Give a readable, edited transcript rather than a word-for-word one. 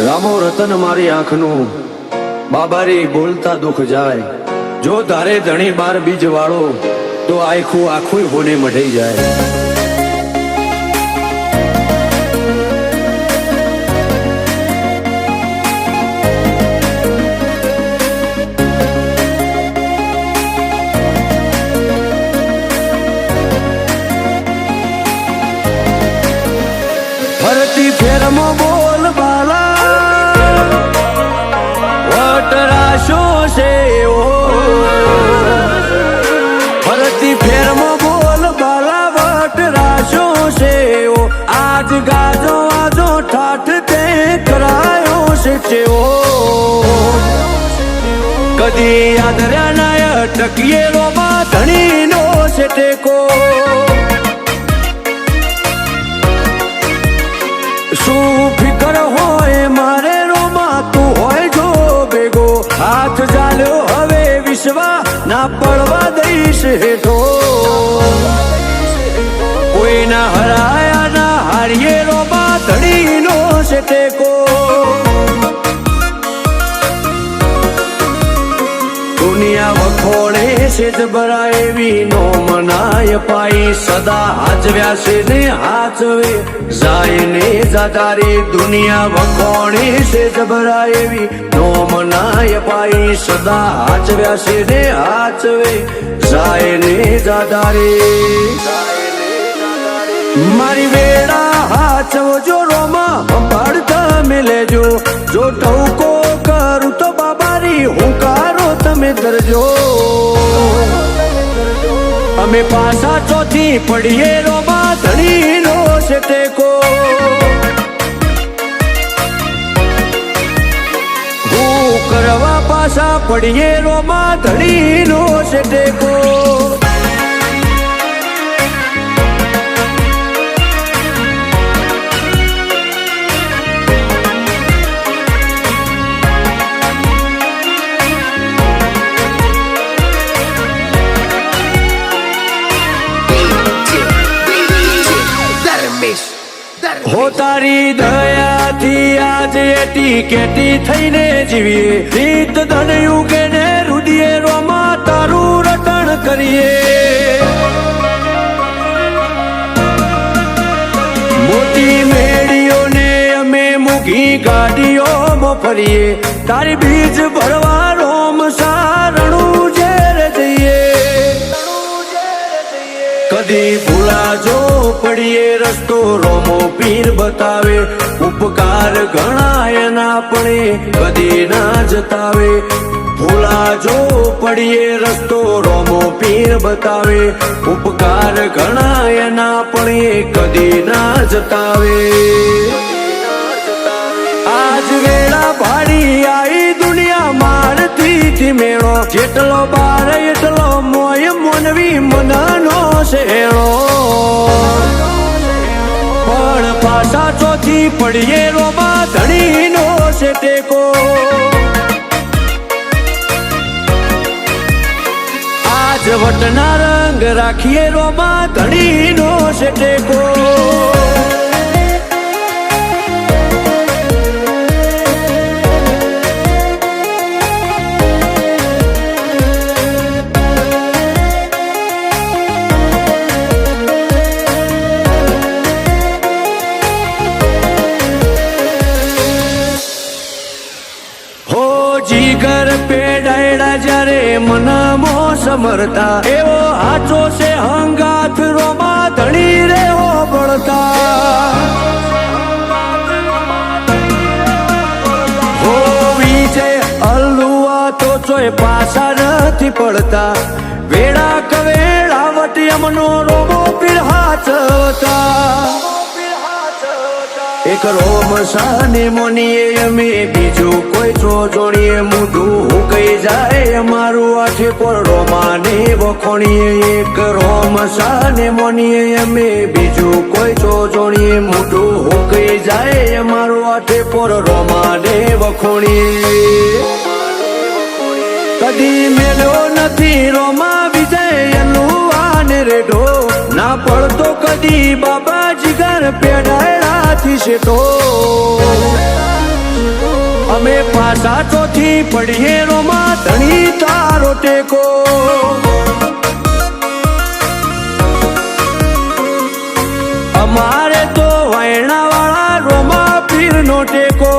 રામો રતન મારી આંખનું બાબારી બોલતા દુઃખ જાય જો તારે ધણી બાર બીજ વાળો તો આખું આખું હોને મઢઈ જાય ફરતી ફેરમાં બોલ બાલા વટરાશો છે ફરતી ફેરમાં બોલ બાલા વટરાશો છે આજ ગાજો આજો ઠાઠ તે કરાયો છે કદી આદર્યા નાય ટકીએ રોમાં ધણીનો છે ટેકો શું ફિકર હોય મારે રોમાં તું હોય જો ભેગો હાથ ચાલ્યો હવે વિશ્વા ના પડવા દઈશ હેઠો કોઈના હરાયા ના હારીએ રોમાં ધણીનો છે ટેકો દુનિયા વખોડે છે જબરા એવી નો મનાય પાઈ સદા હાચવ્યા છે ને હાચવે જાય ને જાતારી દુનિયા વખોડે છે જબરા એવી નો મનાય પાઈ સદા હાચવ્યા છે ને હાચવે જાય ને જાતારી મારી વેળા હાચવજો રોમાં સંભાળતા મેલેજો જો ટવકો કરું તો બાબારી હુંકારો તમે ધરજો અમે પાછા ચોથી પડીએ રોમાં ધણીનો છે ટેકો હું કરવા પાછા પડીએ રોમાં ધણીનો છે ટેકો હો તારી દયાથી આજ એટી કેટી થઈને જીવીએ રીત ધન યુગે ને રુદિએ રોમાં તારું રટણ કરીએ મોટી મેળીઓને અમે મૂકી ગાડીઓમાં ફરીએ તારી બીજ ભરવા રોમ સારણું ઝેર જઈએ કદી ભૂલાજો પડીએ રસ્તો રોમો પીર બતાવે ઉપકાર ઘણા એના પણ કદી ના જતાવે ભૂલાજો પડીએ રસ્તો રોમો પીર બતાવે ઉપકાર ઘણા એના પણ કદી ના જતાવે આજ વેળા ભાડી આઈ દુનિયા મારથી મેળો જેટલો બાર એટલો મોય મોનવી મનનો શેળો પણ પાછા ચોથી પડીએ રોમાં ધણીનો છે ટેકો આજ વટના રંગ રાખીએ રોમાં ધણીનો છે ટેકો જીગર પેડાયડા જ્યારે મનમો સમરતા એવો હાચો છે હંગાથ રોમાં ધણી રે હો બળતા હો વિજય અલ્લુઆ તો ચોય પાછા નથી પડતા વેળા કવેળાવટ યમનો રોમો પીર હાચવતા એક રોમ સાને મોનીએ અમે બીજું કોઈ છો જોડીએ મૂઢું કઈ જાય અમારું આઠે પર રોમાને વખોણીએ એક રોમ સાને મોનીએ અમે બીજું કોઈ છો જોડીએ મૂઢું કઈ જાય અમારું આઠે પર રોમાને વખોણીએ કદી મેળ્યો નથી રોમા વિજય એનું આને રેઢો ના પડતો કદી બાબા જીગર પેડાયડાથી શેઠો હવે પાછા ચોથી પડીએ રોમાં ધણી તારો ટેકો અમારે તો વૈણા વાળા રોમા પીર નો ટેકો